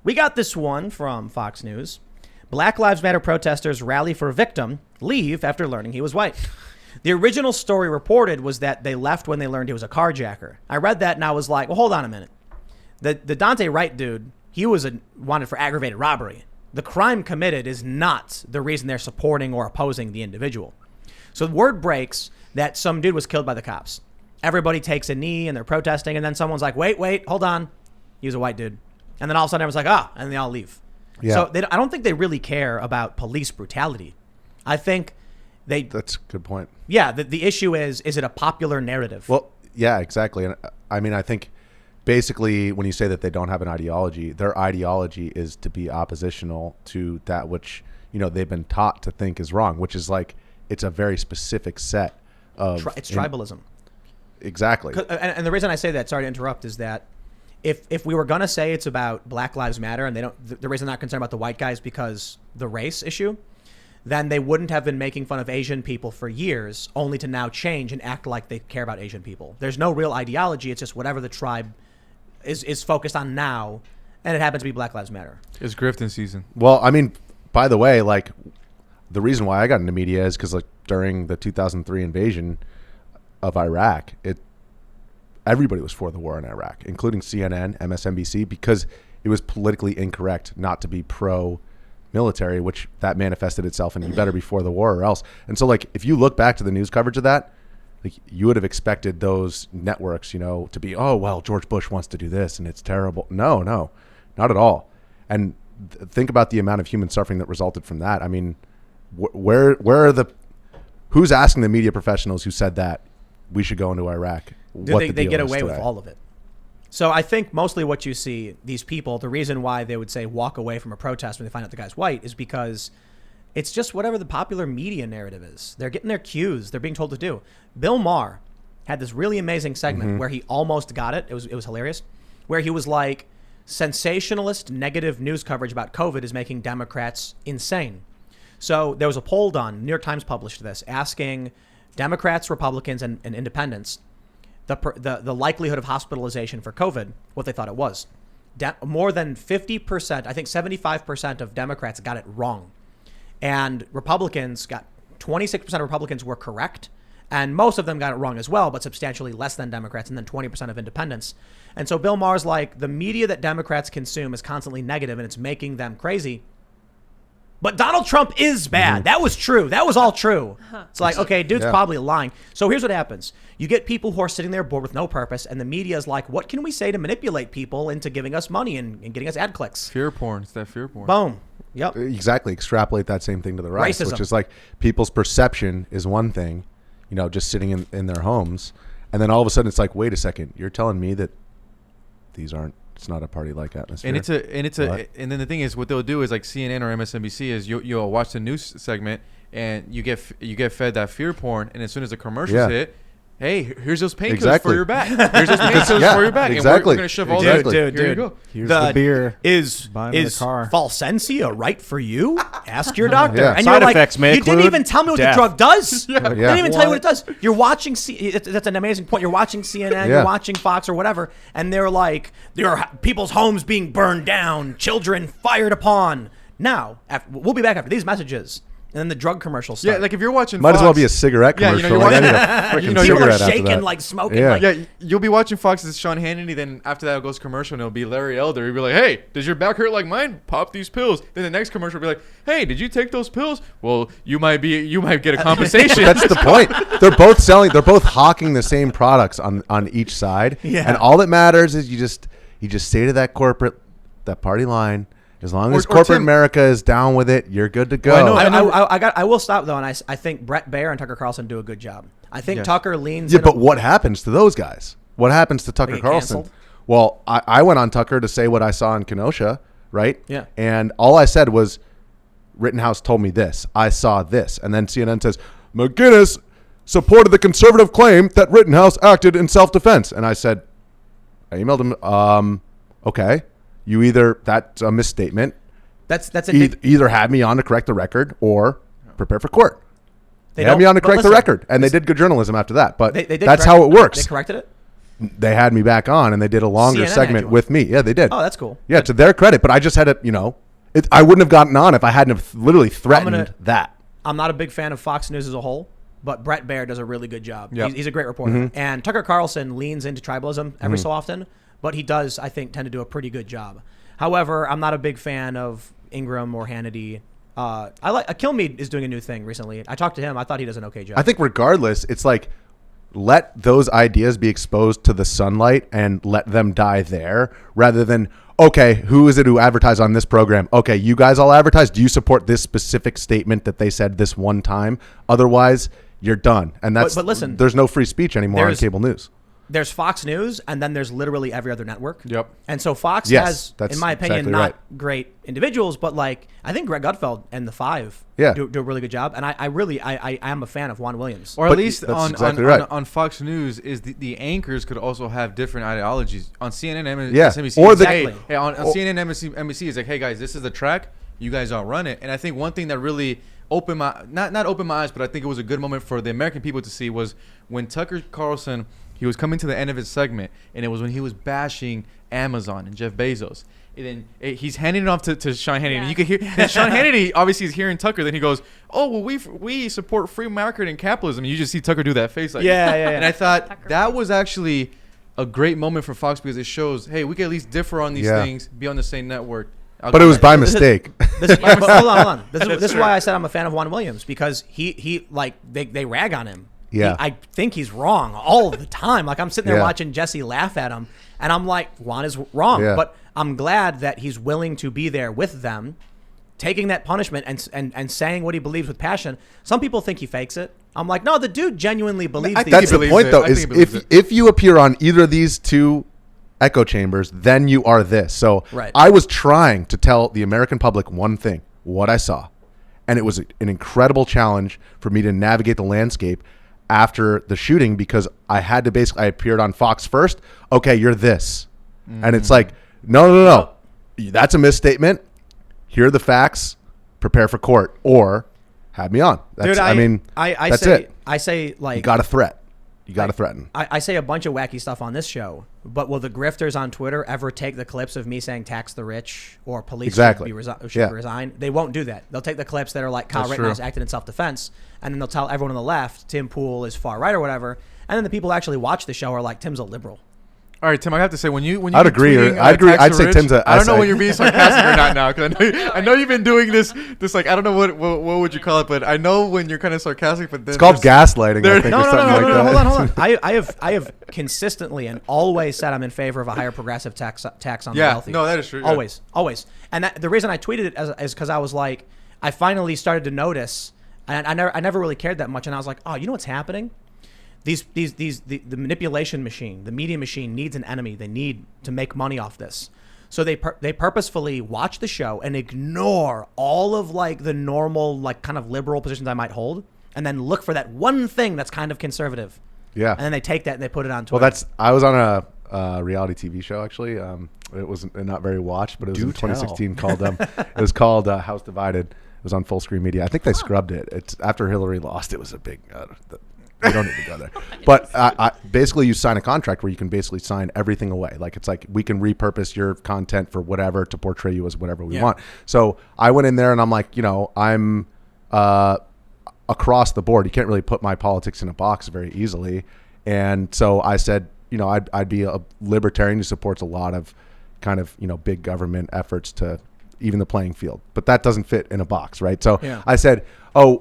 We got this one from Fox News. Black Lives Matter protesters rally for victim, leave after learning he was white. The original story reported was that they left when they learned he was a carjacker. I read that and I was like, well, hold on a minute. The Dante Wright dude, he was wanted for aggravated robbery. The crime committed is not the reason they're supporting or opposing the individual. So the word breaks that some dude was killed by the cops. Everybody takes a knee and they're protesting, and then someone's like, wait, hold on. He was a white dude. And then all of a sudden everyone's like, and they all leave. Yeah. So I don't think they really care about police brutality. I think that's a good point. Yeah. The issue is it a popular narrative? Well, yeah, exactly. And I mean, I think basically when you say that they don't have an ideology, their ideology is to be oppositional to that which, they've been taught to think is wrong, which is like, it's a very specific set of... It's tribalism. Exactly. And the reason I say that, sorry to interrupt, is that if we were going to say it's about Black Lives Matter and the reason they're not concerned about the white guys because the race issue, then they wouldn't have been making fun of Asian people for years, only to now change and act like they care about Asian people. There's no real ideology. It's just whatever the tribe is focused on now, and it happens to be Black Lives Matter. It's grifting season. Well, I mean, by the way, like, the reason why I got into media is because, like, during the 2003 invasion of Iraq, everybody was for the war in Iraq, including CNN, MSNBC, because it was politically incorrect not to be pro-military, which that manifested itself in you better be for the war or else. And so, like, if you look back to the news coverage of that, like, you would have expected those networks, to be, oh, well, George Bush wants to do this and it's terrible. No, not at all. And think about the amount of human suffering that resulted from that. I mean, where are who's asking the media professionals who said that we should go into Iraq? They get away with all of it. So I think mostly what you see, these people, the reason why they would say walk away from a protest when they find out the guy's white is because it's just whatever the popular media narrative is. They're getting their cues. They're being told to do. Bill Maher had this really amazing segment where he almost got it. It was hilarious. Where he was like, sensationalist negative news coverage about COVID is making Democrats insane. So there was a poll done, New York Times published this, asking Democrats, Republicans, and independents the likelihood of hospitalization for COVID, what they thought it was. More than 50%, I think 75% of Democrats got it wrong. And Republicans 26% of Republicans were correct. And most of them got it wrong as well, but substantially less than Democrats, and then 20% of independents. And so Bill Maher's like, the media that Democrats consume is constantly negative and it's making them crazy. But Donald Trump is bad. That was true. That was all true. It's like, okay, dude's probably lying. So here's what happens. You get people who are sitting there bored with no purpose, and the media is like, what can we say to manipulate people into giving us money and getting us ad clicks? Fear porn. It's that fear porn. Boom. Yep. Exactly. Extrapolate that same thing to the right, racism, which is like people's perception is one thing, just sitting in their homes. And then all of a sudden it's like, wait a second, you're telling me that it's not a party-like atmosphere. And then the thing is, what they'll do is like CNN or MSNBC is you'll watch the news segment and you get fed that fear porn, and as soon as the commercials hit, hey, here's those painkillers for your back. Here's those painkillers for your back. Exactly. And we're going to shove all that. Dude. Here you go. Here's the beer. Is Falsensia right for you? Ask your doctor. Yeah. And Side you're effects like, may you didn't even tell me what the drug does. They didn't even tell you what it does. You're watching, that's an amazing point. You're watching CNN, you're watching Fox or whatever, and they're like, there are people's homes being burned down, children fired upon. Now, we'll be back after these messages. And then the drug commercials start. Yeah, like if you're watching Might Fox, as well be a cigarette commercial. People are shaking, like smoking. Yeah, you'll be watching Fox as Sean Hannity, then after that it goes commercial and it'll be Larry Elder. He'll be like, hey, does your back hurt like mine? Pop these pills. Then the next commercial will be like, hey, did you take those pills? Well, you might get a compensation. That's the point. They're both hawking the same products on each side. Yeah. And all that matters is you just say to that party line, as long as corporate America is down with it, you're good to go. Well, I will stop though, and I think Brett Baer and Tucker Carlson do a good job. I think Tucker leans. Yeah, but what happens to those guys? What happens to Tucker Carlson? Canceled? Well, I went on Tucker to say what I saw in Kenosha, right? Yeah. And all I said was, Rittenhouse told me this. I saw this, and then CNN says McGinniss supported the conservative claim that Rittenhouse acted in self-defense, and I said, I emailed him. Okay. That's a misstatement. Either have me on to correct the record or prepare for court. They had me on to correct the record, and they did good journalism after that. But that's how it works. They corrected it? they had me back on and they did a longer CNN segment with me. Yeah, they did. Oh, that's cool. Yeah, to their credit. But I just had to, I wouldn't have gotten on if I hadn't have literally threatened that. I'm not a big fan of Fox News as a whole, but Brett Baer does a really good job. Yep. He's a great reporter. Mm-hmm. And Tucker Carlson leans into tribalism every so often, but he does, I think, tend to do a pretty good job. However, I'm not a big fan of Ingram or Hannity. Kilmeade is doing a new thing recently. I talked to him. I thought he does an okay job. I think regardless, it's like, let those ideas be exposed to the sunlight and let them die there rather than, okay, who is it who advertised on this program? Okay, you guys all advertise. Do you support this specific statement that they said this one time? Otherwise, you're done. And that's, but listen, there's no free speech anymore on cable news. There's Fox News, and then there's literally every other network. Yep. And so Fox has, in my opinion, exactly not great individuals, but like I think Greg Gutfeld and the Five do a really good job. And I am a fan of Juan Williams. Or at least exactly on Fox News is the anchors could also have different ideologies. On CNN, MSNBC, or on CNN, NBC is like, hey guys, this is the track. You guys all run it. And I think one thing that really opened my not opened my eyes, but I think it was a good moment for the American people to see was when Tucker Carlson. He was coming to the end of his segment, and it was when he was bashing Amazon and Jeff Bezos. And then he's handing it off to Sean Hannity. Yeah. And you can hear Sean Hannity obviously is hearing Tucker. Then he goes, "Oh well, we support free market and capitalism." And you just see Tucker do that face like, yeah. And I thought that was actually a great moment for Fox because it shows, hey, we can at least differ on these things, be on the same network. But it was by mistake. Hold on. This is why I said I'm a fan of Juan Williams because he like they rag on him. Yeah, I think he's wrong all the time. Like I'm sitting there watching Jesse laugh at him, and I'm like, Juan is wrong. Yeah. But I'm glad that he's willing to be there with them, taking that punishment and saying what he believes with passion. Some people think he fakes it. I'm like, no, the dude genuinely believes. That's the point, though. Is if you appear on either of these two echo chambers, then you are this. So I was trying to tell the American public one thing: what I saw, and it was an incredible challenge for me to navigate the landscape after the shooting because I had to I appeared on Fox first. Okay, you're this. And it's like, no. That's a misstatement. Here are the facts. Prepare for court or have me on. That's, Dude, that's it. I say like. You got to threat. You got to threaten. I say a bunch of wacky stuff on this show, but will the grifters on Twitter ever take the clips of me saying tax the rich or police should resign? They won't do that. They'll take the clips that are like Kyle Rittenhouse acted in self-defense, and then they'll tell everyone on the left Tim Pool is far right or whatever, and then the people who actually watch the show are like, Tim's a liberal. All right, Tim, I have to say when you I'd agree. I'd say Tim's I don't know when you're being sarcastic or not now because I know you've been doing this like I don't know what would you call it, but I know when you're kind of sarcastic. But then it's called gaslighting. I think, no, or something like that. Hold on. I have consistently and always said I'm in favor of a higher progressive tax on the wealthy. No, that is true. Always. And the reason I tweeted it is because I was like, I finally started to notice, and I never really cared that much, and I was like, oh, you know what's happening? The manipulation machine, the media machine needs an enemy. They need to make money off this. So they purposefully watch the show and ignore all of like the normal like kind of liberal positions I might hold, and then look for that one thing that's kind of conservative. Yeah. And then they take that and they put it on Twitter. Well, I was on a reality TV show actually. It was not very watched, but it was in 2016 called it was called House Divided. It was on Full Screen Media. I think they scrubbed it. It's after Hillary lost. It was a big. We don't need to go there. But basically, you sign a contract where you can basically sign everything away. Like it's like we can repurpose your content for whatever to portray you as whatever we want. So I went in there and I'm like, I'm across the board. You can't really put my politics in a box very easily. And so I said, I'd be a libertarian who supports a lot of kind of big government efforts to even the playing field, but that doesn't fit in a box, right? So I said,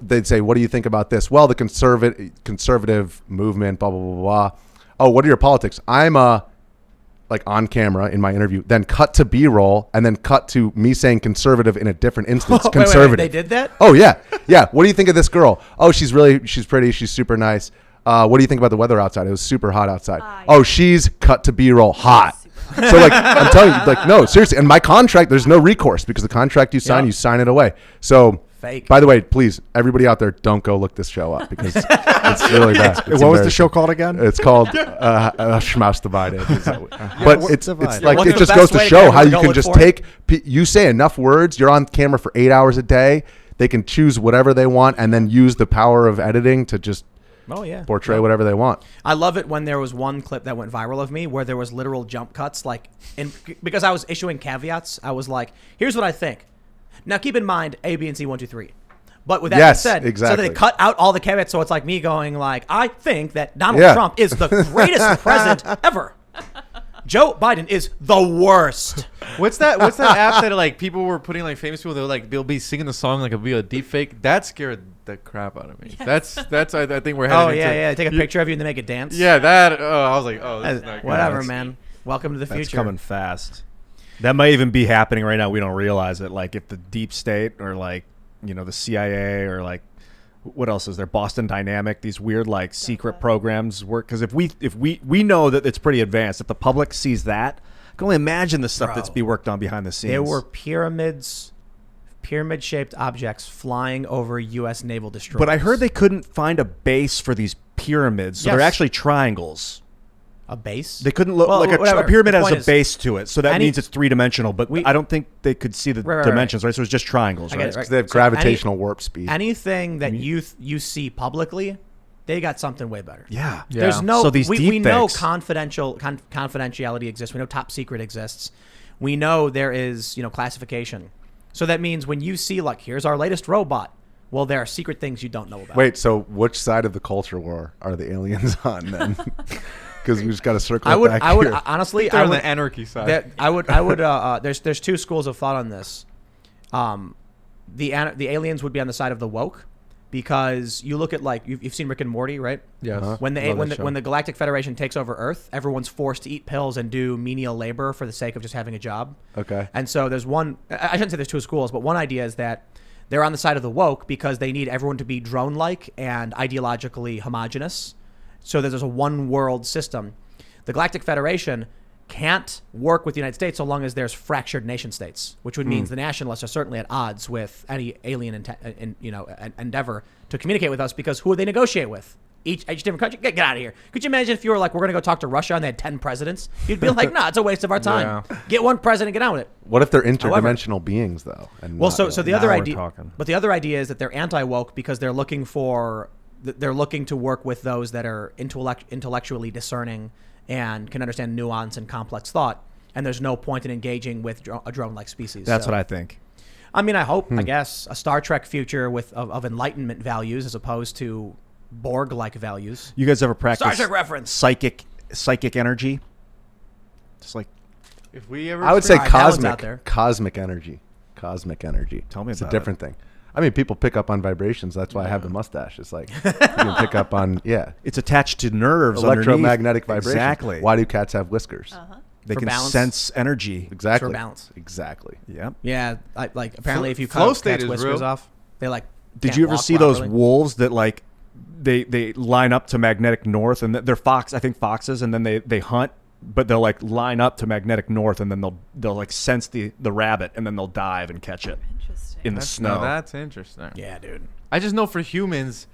they'd say, what do you think about this? Well, the conservative movement, blah, blah, blah, blah. Oh, what are your politics? I'm like on camera in my interview, then cut to B-roll, and then cut to me saying conservative in a different instance. Conservative. Wait, they did that? Oh, yeah. Yeah. What do you think of this girl? Oh, she's pretty. She's super nice. What do you think about the weather outside? It was super hot outside. Oh, she's cut to B-roll hot. So like I'm telling you, like no, seriously. And my contract, there's no recourse because the contract you sign, you sign it away. So fake. By the way, please, everybody out there, don't go look this show up because it's really bad. What was the show called again? It's called Schmaus Divided. But it's like What's it just goes to show how you can just take. You say enough words, you're on camera for 8 hours a day. They can choose whatever they want and then use the power of editing to just Oh, yeah. portray whatever they want. I love it when there was one clip that went viral of me where there was literal jump cuts. Because I was issuing caveats, I was like, here's what I think. Now, keep in mind, A, B, and C, 1, 2, 3. But with that being said, exactly. so they cut out all the caveats, so it's like me going like, I think that Donald Trump is the greatest president ever. Joe Biden is the worst. What's that app that like people were putting like famous people? They'll be singing the song like it'll be a deep fake. That scared the crap out of me. Yes. That's I think we're heading. Oh yeah. Take a picture of you and they make it dance. Yeah, that. Oh, I was like, oh, this is not whatever, good. man. Welcome to the future. That's coming fast. That might even be happening right now. We don't realize it. Like if the deep state or like the CIA or like what else is there? Boston Dynamic, these weird like secret programs work. Because if we know that it's pretty advanced, if the public sees that, I can only imagine the stuff that's being worked on behind the scenes. There were pyramid-shaped objects flying over U.S. naval destroyers. But I heard they couldn't find a base for these pyramids, so they're actually triangles. A base? They couldn't look like a pyramid has a base to it, so that means it's three-dimensional. But I don't think they could see the dimensions, right? So it's just triangles, right? Because they have gravitational warp speed. Anything that you see publicly, they got something way better. Yeah. There's no. So these we know fakes. confidentiality exists. We know top secret exists. We know there is classification. So that means when you see like here's our latest robot. Well, there are secret things you don't know about. Wait, so which side of the culture war are the aliens on then? Because we just got to circle back I would here. honestly, They're on the anarchy side. I would. There's two schools of thought on this. The aliens would be on the side of the woke, because you look at like you've seen Rick and Morty, right? Yes. When the Galactic Federation takes over Earth, everyone's forced to eat pills and do menial labor for the sake of just having a job. Okay. And so there's one. I shouldn't say there's two schools, but one idea is that they're on the side of the woke because they need everyone to be drone-like and ideologically homogenous. So there's a one-world system. The Galactic Federation can't work with the United States so long as there's fractured nation states, which would mean the nationalists are certainly at odds with any alien endeavor to communicate with us, because who would they negotiate with? Each different country? Get out of here. Could you imagine if you were like, we're going to go talk to Russia and they had 10 presidents? You'd be like, nah, it's a waste of our time. Yeah. Get one president, get on with it. What if they're interdimensional beings, though? And Well, so the other idea, talking. but the other idea is that they're anti-woke because they're looking to work with those that are intellectually discerning and can understand nuance and complex thought. And there's no point in engaging with a drone-like species. That's what I think. I mean, I hope, I guess, a Star Trek future of enlightenment values as opposed to Borg-like values. You guys ever practice Star Trek reference? psychic energy? Just like If we ever, I would say All right, that one's out there. cosmic energy. Cosmic energy. Tell me it's about a different thing. I mean, people pick up on vibrations. That's why I have the mustache. It's like you can pick up on it's attached to nerves, electromagnetic underneath. vibration. Exactly. Why do cats have whiskers? They For can balance. sense energy. Exactly. For balance. Exactly. Yep. Yeah, apparently if you flow cut state cats' is whiskers real. off, they like. Did can't you ever walk see those properly. wolves that like they line up to magnetic north, and they're foxes, and then they hunt, but they'll like line up to magnetic north, and then they'll like sense the rabbit, and then they'll dive and catch it Interesting. in the snow. That's interesting. Yeah, dude. I just know for humans,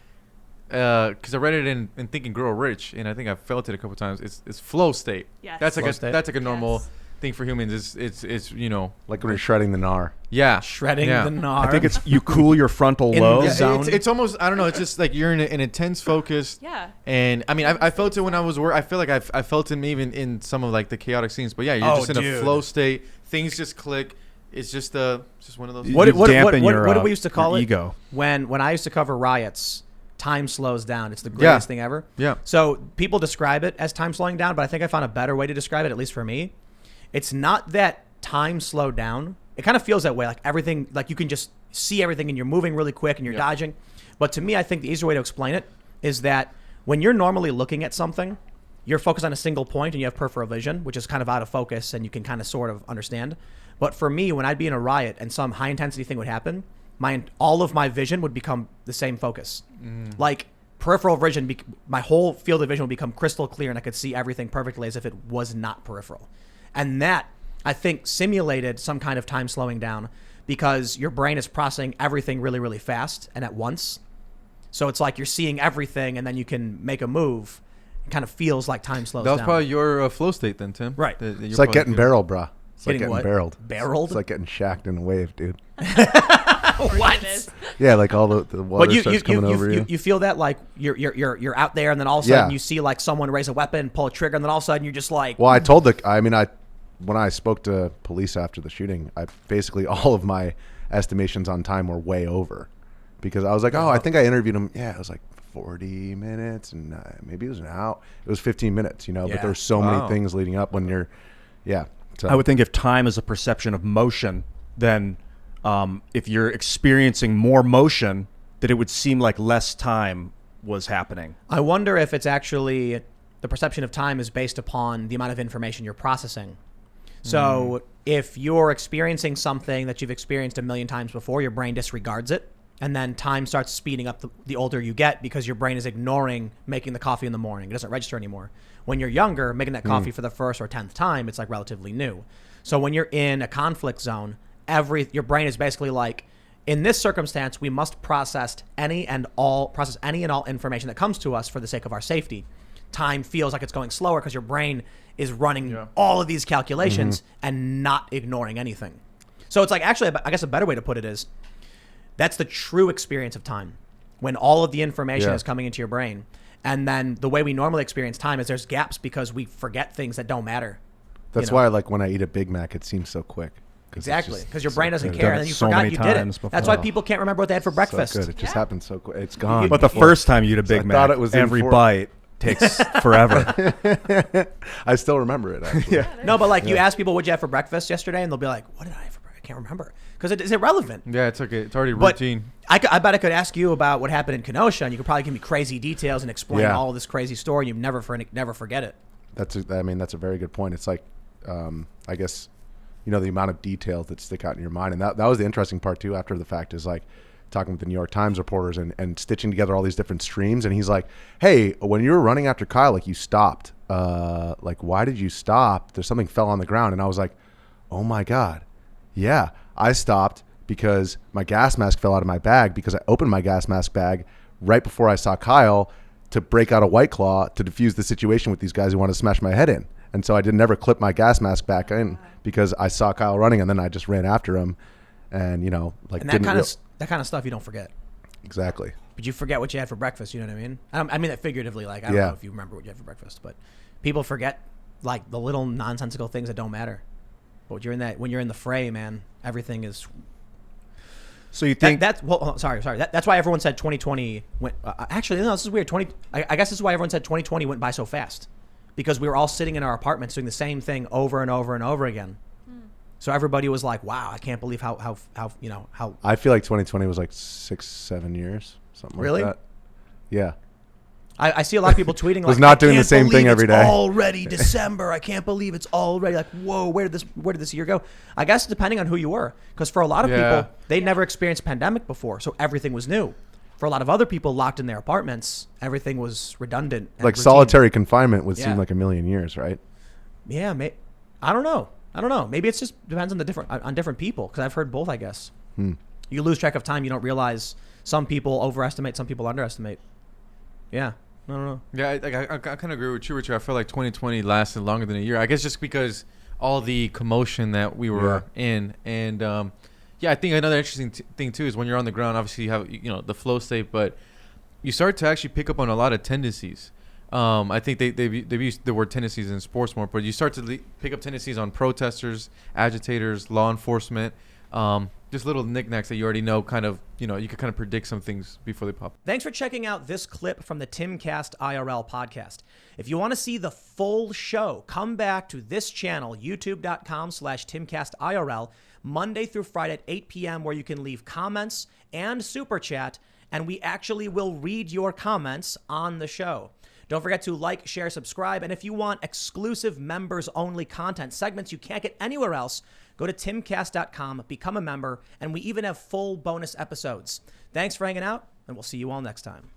because I read it in Think and Grow Rich, and I think I felt it a couple times. It's flow state. Yes. That's like Flow state. that's like a normal Yes. thing for humans. It's Like when you're shredding the gnar. yeah, Shredding yeah. the gnar. I think it's you cool your frontal In lobe. the Yeah, zone. it's almost, I don't know, it's just like you're in an intense focus. Yeah. And I mean, I felt it when I was I feel like I felt it even in some of like the chaotic scenes. But yeah, you're just in a flow state. Things just click. It's just one of those. You What dampen your, did we used to call your it? ego. When I used to cover riots, time slows down. It's the greatest thing ever. Yeah. So people describe it as time slowing down, but I think I found a better way to describe it, at least for me. It's not that time slowed down. It kind of feels that way, like everything, like you can just see everything and you're moving really quick and you're dodging. But to me, I think the easier way to explain it is that when you're normally looking at something, you're focused on a single point and you have peripheral vision, which is kind of out of focus and you can kind of sort of understand. But for me, when I'd be in a riot and some high intensity thing would happen, all of my vision would become the same focus. Like peripheral vision, my whole field of vision would become crystal clear and I could see everything perfectly as if it was not peripheral. And that, I think, simulated some kind of time slowing down because your brain is processing everything really, really fast and at once. So it's like you're seeing everything and then you can make a move. It kind of feels like time slows down. That was probably your flow state then, Tim. Right. It's like getting barreled, bro. It's like Getting getting what? barreled. Barreled? It's like getting shacked in a wave, dude. What? Yeah, like all the water But starts coming over you. You feel that like you're out there, and then all of a sudden you see like someone raise a weapon, pull a trigger, and then all of a sudden you're just like. Well, when I spoke to police after the shooting, I basically all of my estimations on time were way over, because I was like, I think I interviewed him. Yeah, it was like 40 minutes, and maybe it was an hour. It was 15 minutes, but there were so many things leading up when you're, So. I would think if time is a perception of motion, then if you're experiencing more motion, that it would seem like less time was happening. I wonder if it's actually the perception of time is based upon the amount of information you're processing. So if you're experiencing something that you've experienced a million times before, your brain disregards it. And then time starts speeding up the older you get, because your brain is ignoring making the coffee in the morning. It doesn't register anymore. When you're younger, making that coffee for the first or 10th time, it's like relatively new. So when you're in a conflict zone, your brain is basically like, in this circumstance, we must process any and all information that comes to us for the sake of our safety. Time feels like it's going slower because your brain is running all of these calculations and not ignoring anything. So it's like, actually, I guess a better way to put it is, that's the true experience of time, when all of the information is coming into your brain. And then the way we normally experience time is there's gaps because we forget things that don't matter. That's why, like, when I eat a Big Mac, it seems so quick. Exactly, because your brain doesn't care, and then you forgot you did it. That's why people can't remember what they had for breakfast. So good. It just happens so quick. It's gone. But the first time you eat a Big Mac, every bite takes forever. I still remember it, actually. No, but like you ask people, what'd you have for breakfast yesterday? And they'll be like, what did I have for breakfast? I can't remember. Because it's irrelevant. Yeah, it's okay. It's already routine. I bet I could ask you about what happened in Kenosha, and you could probably give me crazy details and explain all of this crazy story. You'd never forget it. That's a very good point. It's like, I guess, the amount of details that stick out in your mind. And that was the interesting part, too, after the fact, is like talking with the New York Times reporters and stitching together all these different streams. And he's like, hey, when you were running after Kyle, like, you stopped. Like, why did you stop? There's something fell on the ground. And I was like, oh, my God. Yeah, I stopped because my gas mask fell out of my bag, because I opened my gas mask bag right before I saw Kyle to break out a White Claw to defuse the situation with these guys who wanted to smash my head in. And so I didn't ever clip my gas mask back in because I saw Kyle running, and then I just ran after him. And, that kind of stuff you don't forget. Exactly. But you forget what you had for breakfast, you know what I mean? I mean that figuratively, like, I don't know if you remember what you had for breakfast, but people forget, like, the little nonsensical things that don't matter. But when you're in the fray, man, everything is. So you think that's sorry. That's why everyone said 2020 went. Actually, no, this is weird. I guess this is why everyone said 2020 went by so fast, because we were all sitting in our apartments doing the same thing over and over and over again. So everybody was like, "Wow, I can't believe how." I feel like 2020 was like 6-7 years, something like that. Yeah. I see a lot of people tweeting like, was not doing the same thing every day. Already December. I can't believe it's already like, whoa, where did this year go? I guess depending on who you were, because for a lot of people, they'd never experienced a pandemic before, so everything was new. For a lot of other people locked in their apartments, everything was redundant. Like routine. Solitary confinement would seem like a million years, right? Yeah, I don't know. Maybe it's just depends on different people, because I've heard both, I guess. You lose track of time. You don't realize some people overestimate, some people underestimate. Yeah. I don't know. Yeah, I kind of agree with you, Richard. I feel like 2020 lasted longer than a year. I guess just because all the commotion that we were in. And, I think another interesting thing, too, is when you're on the ground, obviously you have, the flow state, but you start to actually pick up on a lot of tendencies. I think they've used the word tendencies in sports more, but you start to pick up tendencies on protesters, agitators, law enforcement, just little knickknacks that you already know, kind of, you can kind of predict some things before they pop. Thanks for checking out this clip from the Timcast IRL podcast. If you want to see the full show, come back to this channel, youtube.com/TimcastIRL, Monday through Friday at 8 p.m., where you can leave comments and super chat, and we actually will read your comments on the show. Don't forget to like, share, subscribe, and if you want exclusive members-only content, segments you can't get anywhere else, go to timcast.com, become a member, and we even have full bonus episodes. Thanks for hanging out, and we'll see you all next time.